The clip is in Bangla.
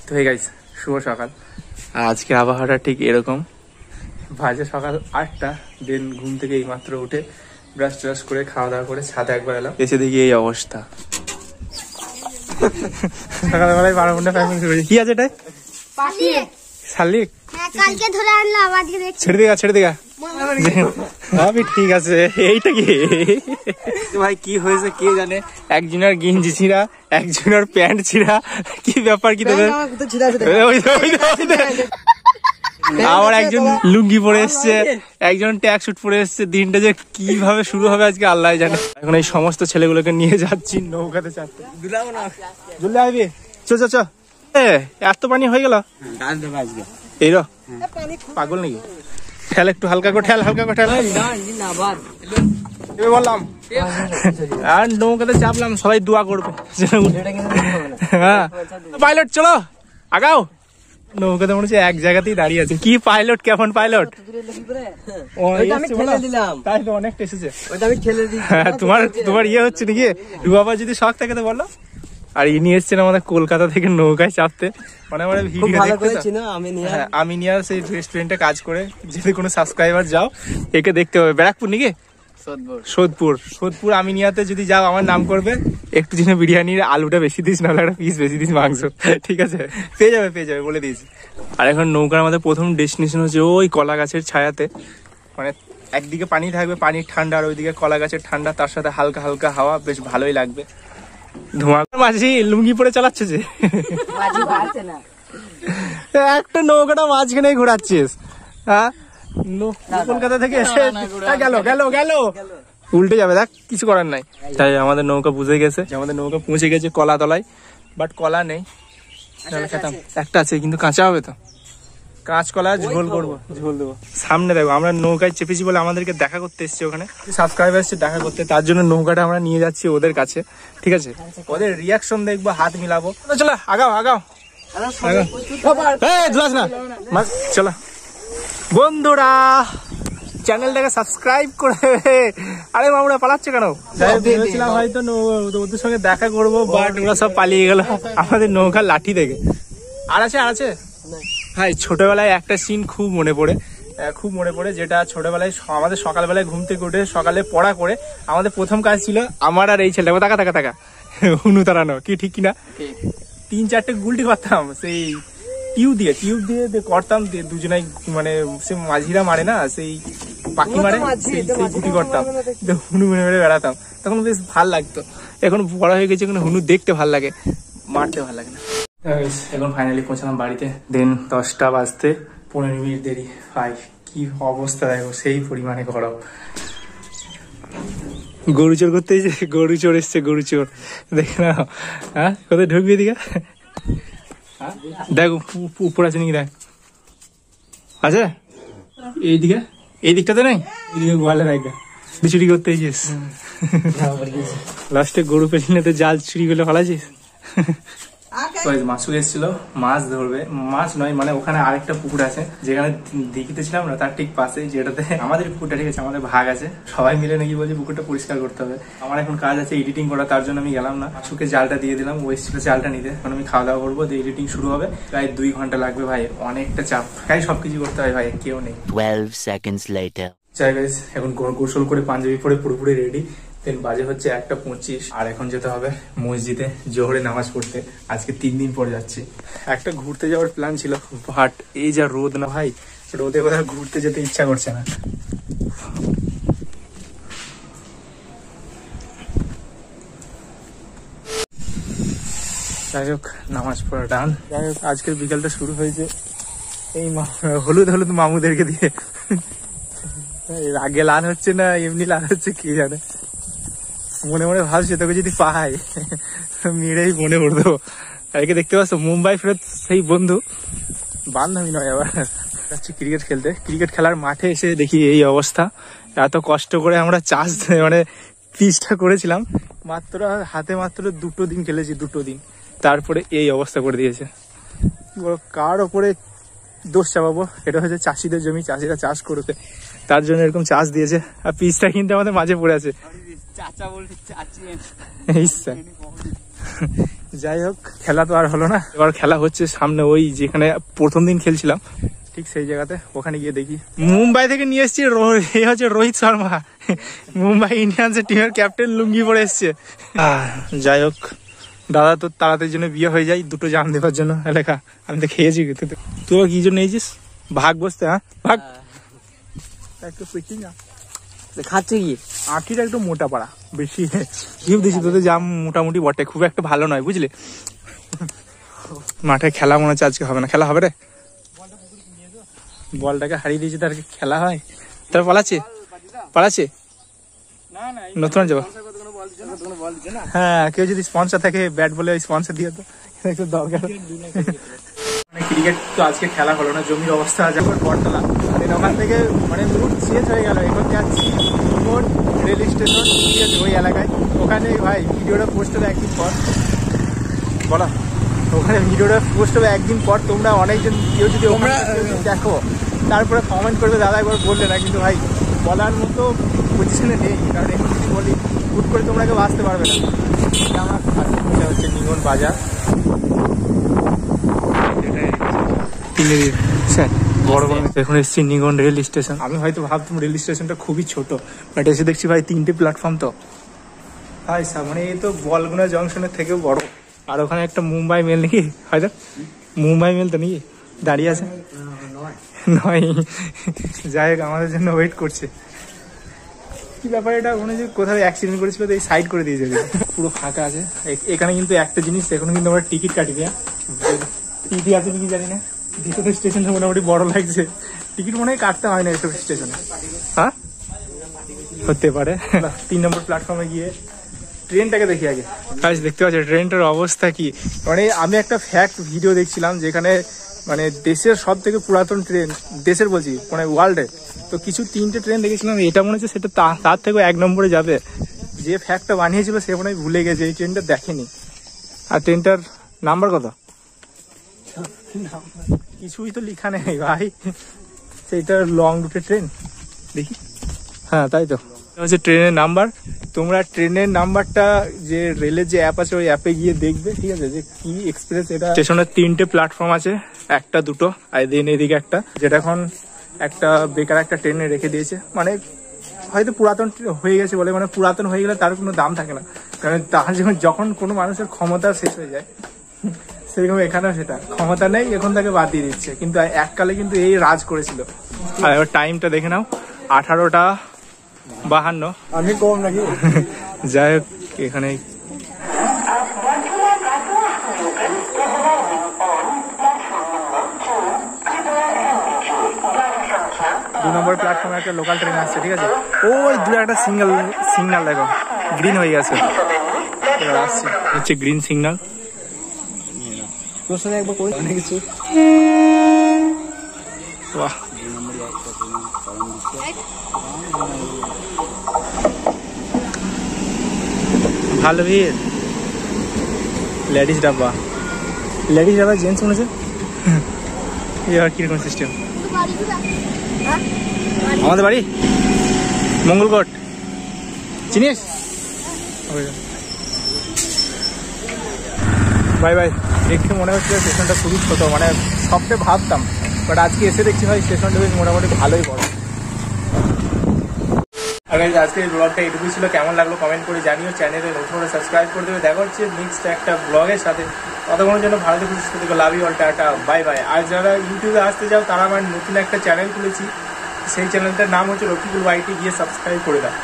তো হয়ে গেছে শুভ সকাল। আজকে আবহাওয়াটা ঠিক এরকম, বাজে সকাল 8টা। দেন ঘুম থেকে এই মাত্র উঠে ব্রাশ ট্রাশ করে খাওয়া দাওয়া করে ছাদে একবার এলাম, এসে দেখি এই অবস্থা। সকালবেলায় 12 ঘন্টা প্যাকিং শুরু হয়েছে। কি আছে এটাই? শালিক কালকে ধরে আনলাম, আজকে দেখছি। ছেড়ে দিগা ভাবি ঠিক আছে। এইটা কি ভাই, কি হয়েছে কে জানে? একজনের গেঞ্জি ছিঁড়া, একজনের প্যান্ট ছিঁড়া, কি ব্যাপার কি তোদের? আবার একজন লুঙ্গি পরে এসছে, একজন ট্যাগ শুট পরে এসছে। দিনটা যে কিভাবে শুরু হবে আজকে আল্লাহ জানে। এখন এই সমস্ত ছেলেগুলোকে নিয়ে যাচ্ছি নৌকাতে চাপতে। জলদি আইবি, চ চ চ। এত পানি হয়ে গেল এই র, পাগল নাকি? ঠেল একটু হালকা করে, ঠেল হালকা করে ঠেল। বললাম আর নৌকাতে চাপলাম, সবাই দোয়া করবে। হ্যাঁ পাইলট চলো আগাও। নৌকাতে মনে হচ্ছে এক জায়গাতেই দাঁড়িয়ে আছে। কি পাইলট, কেমন পাইলট? তাই তো অনেকটা এসেছে। তোমার ইয়ে হচ্ছে নাকি? ডুবাবার যদি শখ থাকে তো বলো। আর ইনি এসছেন আমাদের কলকাতা থেকে নৌকায় চাপতে। মানে আমার ভিডিও দেখতে, আমি নিয়ে সেই রেস্টুরেন্টে কাজ করে। যদি কোনো সাবস্ক্রাইবার যাও, একে দেখতে হবে। ব্যারাকপুর নাকি? সোদপুর আমি নিয়াতে যদি যাও আমার নাম করবে। একটু যেন বিরিয়ানির আলুটা বেশি দিস, নাহলে একটা পিস বেশি দিস মাংস, ঠিক আছে? পেয়ে যাবে বলে দিয়েছি। আর এখন নৌকার আমাদের প্রথম ডেস্টিনেশন হচ্ছে ওই কলা গাছের ছায়াতে। মানে একদিকে পানি থাকবে, পানির ঠান্ডা, আর ওইদিকে কলা গাছের ঠান্ডা, তার সাথে হালকা হালকা হাওয়া, বেশ ভালোই লাগবে। ধোঁয়া মাঝি লুঙ্গি পরে চালাচ্ছে যে, একটা নৌকাটা মাঝখানে ঘোরাচ্ছিস। হ্যাঁ কলকাতা থেকে এসে গেল উল্টে যাবে, দেখ কিছু করার নাই। তাই আমাদের নৌকা বুঝে গেছে যে আমাদের নৌকা পৌঁছে গেছে কলা তলায়। বাট কলা নেই, খেতাম একটা আছে কিন্তু কাঁচা হবে তো। কাঁচকলা ঝোল করবো, ঝোল দেবো। সামনে দেখো আমরা নৌকায় চেপেছি বলে আমাদেরকে দেখা করতে এসছে, ওখানে সাবস্ক্রাইবার এসছে দেখা করতে। তার জন্য নৌকাটা আমরা নিয়ে যাচ্ছি ওদের কাছে, ঠিক আছে? ওদের রিয়াকশন দেখবো, হাত মিলাবো। চলো আগাও চলো বন্ধুরা, চ্যানেলটাকে সাবস্ক্রাইব করে। আরে মামুরা পালাচ্ছে কেন? ভেবেছিলাম হয়তো ওদের সঙ্গে দেখা করবো, বাট ওরা সব পালিয়ে গেল আমাদের নৌকার লাঠি দেখে। আর আছে ভাই, ছোটবেলায় একটা সিন খুব মনে পড়ে, যেটা ছোটবেলায় আমাদের সকালবেলায় ঘুম থেকে উঠে সকালে পড়া করে আমাদের প্রথম কাজ ছিল, আমার আর এই ছেলেটা তাকা হুনু তাড়ানো। কি ঠিক কিনা? 3-4টে গুলটি করতাম, সেই টিউব দিয়ে করতাম। দুজনাই মানে সে মাঝিরা মারে না, সেই পাখি মারে, সেই গুটি করতাম, হুনু মেরে বেড়াতাম। তখন বেশ ভাল লাগতো। এখন বড় হয়ে গেছে, এখন হুনু দেখতে ভাল লাগে, মারতে ভাল লাগে না। এখন ফাইনালি পৌঁছালাম বাড়িতে। দেন 10টা বাজতে 15 মিনিট দেরি। ভাই কি অবস্থা দেখো, সেই পরিমাণে গরম। গরু চোর করতে এসছে, গরু চোর দেখে না? হ্যাঁ কোথায় ঢুকবি এদিকে? দেখ উপর আছে নাকি, দেখ আছে এই দিকটাতে নেই, এইদিকে গোয়ালে দেখা চুরি করতে এসেছিস। লাস্টে গরু পেছনেতে জাল চুরি করলে ফেলাছিস। মাসুক এসেছিল মাছ ধরবে, মাছ নয় মানে ওখানে আরেকটা পুকুর আছে, যেখানে দিঘিতে ছিলাম না তার ঠিক পাশে, যেটাতে আমাদের পুকুরটা, ঠিক আছে আমাদের ভাগ আছে। সবাই মিলে নাকি বলছে পুকুরটা পরিষ্কার করতে হবে। আমার এখন কাজ আছে এডিটিং করা, তার জন্য আমি গেলাম না। মাসুকে জালটা দিয়ে দিলাম, ও এসেছিল জালটা নিতে। এখন আমি খাওয়া দাওয়া করবো, এডিটিং শুরু হবে। প্রায় 2 ঘন্টা লাগবে ভাই, অনেকটা চাপ। তাই সবকিছু করতে হয় ভাই, কেউ নেই। 12 seconds later. চাই গাইস, এখন গোসল করে পাঞ্জাবি পরে পুরোপুরি রেডি। দেন বাজে হচ্ছে 1:25, আর এখন যেতে হবে মসজিদে জোহরে নামাজ পড়তে। আজকে 3 দিন পরে যাচ্ছি। একটা ঘুরতে যাওয়ার প্ল্যান ছিল, বাট এই যা রোদ না ভাই, রোদে কোথাও ঘুরতে যেতে ইচ্ছা করছে না। যাই হোক নামাজ পড়া ডান। যাই হোক আজকের বিকালটা শুরু হয়েছে এই হলুদ মামুদেরকে দিয়ে। আগে লাল হচ্ছে না এমনি লাল হচ্ছে কি জানে। মনে ভাবছে তোকে যদি পাই মেরেই মনে পড়ে দেবো। একে দেখতে পাচ্ছ মুম্বাই ফেরত সেই বন্ধু, বান্ধবী নয় আবার, যাচ্ছি ক্রিকেট খেলতে। ক্রিকেট খেলার মাঠে এসে দেখি এই অবস্থা। এত কষ্ট করে আমরা চাষ মানে পিচটা করেছিলাম, মাত্র 2 দিন খেলেছি, 2 দিন, তারপরে এই অবস্থা করে দিয়েছে। কার ওপরে দোষ চাপাবো? এটা হচ্ছে চাষিদের জমি, চাষিরা চাষ করতে, তার জন্য এরকম চাষ দিয়েছে। আর পিচটা কিন্তু আমাদের মাঝে পড়ে আছে। যাই হোক, খেলা তো আর হলো না, এবার খেলা হচ্ছে সামনে ওই যেখানে প্রথম দিন খেলছিলাম ঠিক সেই জায়গাতে, ওখানে গিয়ে দেখি। মুম্বাই থেকে নিয়ে এসছি, এই হচ্ছে রোহিত শর্মা, মুম্বাই ইন্ডিয়ান্সের টিমের ক্যাপ্টেন, লুঙ্গি পরে এসছে। যাই হোক, দাদা তো তাড়াতাড়ির জন্য বিয়ে হয়ে যায়, দুটো জান দেবার জন্য এলাকা। আমি তো খেয়েছি, তুই কি জন্য নিয়েছিস? ভাগ বসতে, হ্যাঁ ভাগ একটু পিটিং খাচ্ছে কি আঁটিটা একটু মোটা পাড়া, বেশি ঘিউ দিয়েছি তোদের, জাম মোটামুটি বটে, খুব একটা ভালো নয় বুঝলি। মাঠে খেলা মনে হচ্ছে আজকে হবে না, খেলা হবে রে, বলটাকে হারিয়ে দিয়েছি, তার খেলা হয়? তার পালাচ্ছে নতুন যাবো। হ্যাঁ, কেউ যদি স্পন্সর থাকে ব্যাট বলে স্পন্সর দিয়ে তো একটু দরকার। ক্রিকেট তো আজকে খেলা হলো না, জমির অবস্থা যখন বটতলা, ওখান থেকে মানে মুড চেঞ্জ হয়ে গেল। এখন যাচ্ছি রেল স্টেশন, ঠিক আছে, ওই এলাকায়। ওখানে ভাই ভিডিওটা পোস্ট হবে একদিন পর, বলো, ওখানে ভিডিওটা পোস্ট হবে একদিন পর। তোমরা অনেকজন কেউ যদি দেখো তারপরে কমেন্ট করবে দাদা একবার বললে না, কিন্তু ভাই বলার মতো পজিশনে নেই, কারণ এখন যদি বলি হুট করে তোমরা কেউ আসতে পারবে না। আমার এটা হচ্ছে নিগন বাজার, বড় বড়। এখন এসছি নিগন রেল স্টেশন। আমি হয়তো ভাবতাম রেল স্টেশনটা খুবই ছোট, বাট এসে দেখছি ভাই 3টে প্ল্যাটফর্ম। তো ভাই মানে এই তো বলগুনা জংশনের থেকেও বড়। আর ওখানে একটা মুম্বাই মেল নাকি, হয়তো মুম্বাই মেল তো নাকি দাঁড়িয়ে আছে, নয়। যাই হোক, আমাদের জন্য ওয়েট করছে। কি ব্যাপার এটা, মনে হয় কোথাও অ্যাক্সিডেন্ট করেছিল তো এই সাইড করে দিয়েছে, পুরো ফাঁকা আছে। এখানে কিন্তু একটা জিনিস, এখন কিন্তু আমরা টিকিট কাটি না, টিটি আছে নাকি জানি না। দ্বিতীয় স্টেশনটা মোটামুটি বড় লাগছে, টিকিট মনে হয় কাটতে হয় না এসব স্টেশনে, হ্যাঁ হতে পারে। 3 নম্বর প্ল্যাটফর্মে গিয়ে ট্রেনটাকে দেখি আগে। কাজ দেখতে পাচ্ছি ট্রেনটার অবস্থা কি, মানে আমি একটা ফ্যাক্ট ভিডিও দেখছিলাম যেখানে মানে দেশের সব থেকে পুরাতন ট্রেন, দেশের বলছি মানে ওয়ার্ল্ডে, তো কিছু 3টে ট্রেন দেখেছিলাম, এটা মনে হচ্ছে সেটা তার থেকেও 1 নম্বরে যাবে। যে ফ্যাক্টটা বানিয়েছিল সে মনে হয় ভুলে গেছে, এই ট্রেনটা দেখেনি। আর ট্রেনটার নাম্বার কত কিছুই তো লেখা নেই ভাই, সেইটা লং রুটের ট্রেন দেখি। হ্যাঁ তাই তো, হচ্ছে ট্রেনের নাম্বার। তোমরা ট্রেনের নাম্বারটা যে রেলের যে অ্যাপ আছে ওই অ্যাপে গিয়ে দেখবে, ঠিক আছে, যে কি এক্সপ্রেস। এটা স্টেশনের 3টে প্ল্যাটফর্ম আছে, একটা দুটো আর দেন এদিকে একটা, যেটা এখন একটা বেকার একটা ট্রেনে রেখে দিয়েছে। মানে হয়তো পুরাতন হয়ে গেছে বলে, মানে পুরাতন হয়ে গেলে তার কোনো দাম থাকে না, কারণ তার যখন কোনো মানুষের ক্ষমতা শেষ হয়ে যায়, সেরকম এখানেও সেটা ক্ষমতা নেই, এখন তাকে বাদ দিয়ে দিচ্ছে। কিন্তু এককালে কিন্তু এই রাজ করেছিল। আর এবার টাইমটা দেখে নাও, 18:52। আমি কম নাকি? যাই হোক, এখানে 2 নম্বর প্ল্যাটফর্মে একটা লোকাল ট্রেন আসছে, ঠিক আছে। ওই দূরে একটা সিগন্যাল দেখো, গ্রিন হয়ে গেছে, এবার আসছে, হচ্ছে গ্রিন সিগন্যাল। তোর সঙ্গে একবার করে অনেক কিছু। বাহ, ভালো ভিড়। লেডিস ডাব্বা, জেন্টস মনে হচ্ছে। এবার কিরকম সিস্টেম? আমাদের বাড়ি মঙ্গলকোট, চিনিস? ভাই দেখে মনে হচ্ছে স্টেশনটা খুবই ছোট, মানে সবটাই ভাবতাম, বাট আজকে এসে দেখছি ভাই স্টেশনটা বেশ মোটামুটি ভালোই বড়। আর আজকে এই ব্লগটা এটুকুই ছিল, কেমন লাগলো কমেন্ট করে জানিও, চ্যানেলে নতুন করে সাবস্ক্রাইব করে দেবে। দেখা হচ্ছে নেক্সট একটা ব্লগের সাথে, ততক্ষণের জন্য ভালো থেকে সুস্থ থেকে, love you all, tata, bye bye. আর যারা ইউটিউবে আসতে চাও তারা আমার নতুন একটা চ্যানেল খুলেছি, সেই চ্যানেলটার নাম হচ্ছে রকিবুল YT, গিয়ে সাবস্ক্রাইব করে দাও।